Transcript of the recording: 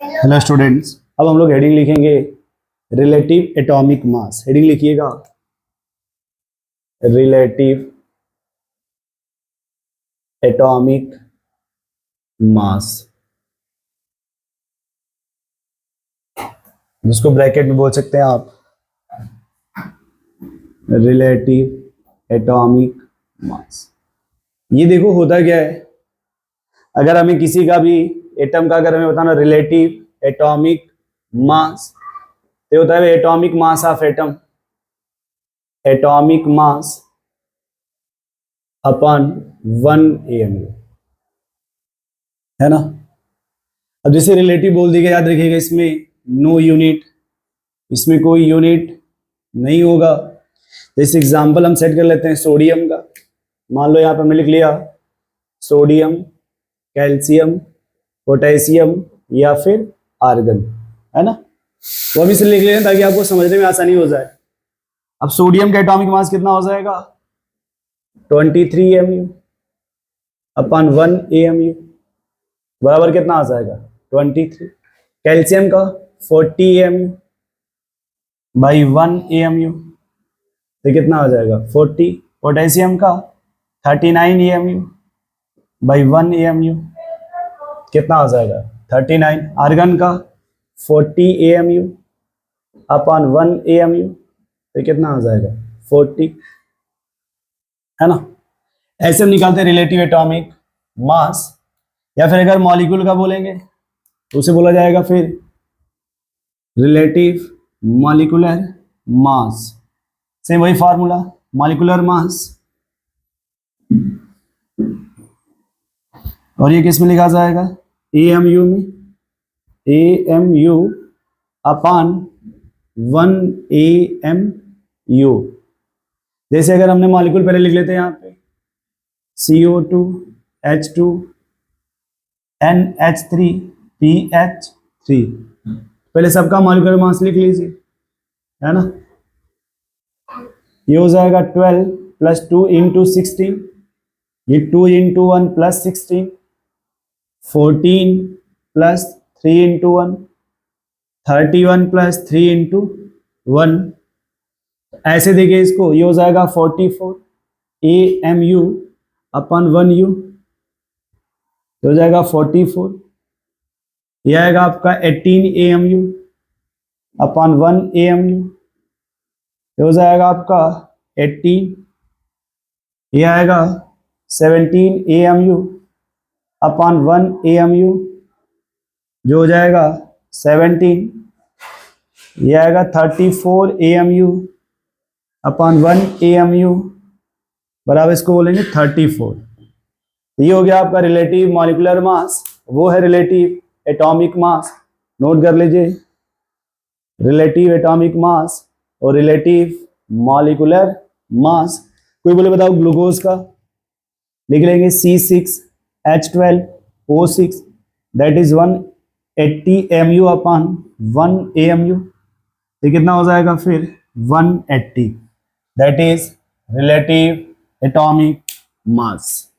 Hello students, अब हम लोग हेडिंग लिखेंगे रिलेटिव एटॉमिक मास। हेडिंग लिखिएगा रिलेटिव एटॉमिक मास, जिसको ब्रैकेट में बोल सकते हैं आप रिलेटिव एटॉमिक मास। ये देखो होता क्या है, अगर हमें किसी का भी एटम का अगर हमें बताना रिलेटिव एटॉमिक मास, तो होता है atomic mass of atom, atomic mass upon 1 AMU, है ना। अब जैसे रिलेटिव बोल दिया, याद रखिएगा इसमें नो यूनिट, इसमें कोई यूनिट नहीं होगा। जैसे एग्जांपल हम सेट कर लेते हैं सोडियम का। मान लो यहाँ पर हमने लिख लिया सोडियम, कैल्शियम, पोटेशियम या फिर आर्गन, है ना। वो हम इसे लिख लें ताकि आपको समझने में आसानी हो जाए। अब सोडियम का एटॉमिक मास कितना हो जाएगा 23 MU अपॉन 1 AMU बराबर कितना आ जाएगा 23। कैल्शियम का 40 AMU बाई 1 AMU, तो कितना आ जाएगा 40। पोटेशियम का 39 AMU बाई 1 AMU, कितना आ जाएगा 39। आर्गन का 40 AMU अपॉन 1 AMU, तो कितना आ जाएगा 40, है ना। ऐसे हम निकालते हैं रिलेटिव एटॉमिक मास। या फिर अगर मॉलिक्यूल का बोलेंगे तो उसे बोला जाएगा फिर रिलेटिव मॉलिक्यूलर मास। सेम वही फार्मूला, मॉलिक्यूलर मास। और ये किस में लिखा जाएगा AMU में, AMU अपॉन 1 AMU। जैसे अगर हमने मॉलिक्यूल पहले लिख लेते हैं यहाँ पे CO2 H2 NH3 PH3, पहले सबका मॉलिक्यूलर मास लिख लीजिए, है ना। ये हो जाएगा 12 प्लस 2 इंटू 16, ये 2 into 1 plus 16, 14 plus 3 into 1, 31 plus 3 into 1। ऐसे देखिए इसको, ये हो जाएगा 44 AMU अपन 1U, हो जाएगा 44। ये आएगा आपका 18 AMU अपन 1 AMU, हो जाएगा आपका 18। ये आएगा 17 AMU अपन 1 AMU, जो हो जाएगा 17। ये आएगा 34 AMU अपन 1 AMU बराबर इसको बोलेंगे 34। ये हो गया आपका रिलेटिव मॉलिक्यूलर मास, वो है रिलेटिव एटॉमिक मास। नोट कर लीजिए रिलेटिव एटॉमिक मास और रिलेटिव मॉलिक्यूलर मास। कोई बोले बताओ ग्लूकोज का, लिख लेंगे C6H12O6, that is 180 MU upon 1 AMU, तो कितना हो जाएगा फिर 180, that is relative atomic mass.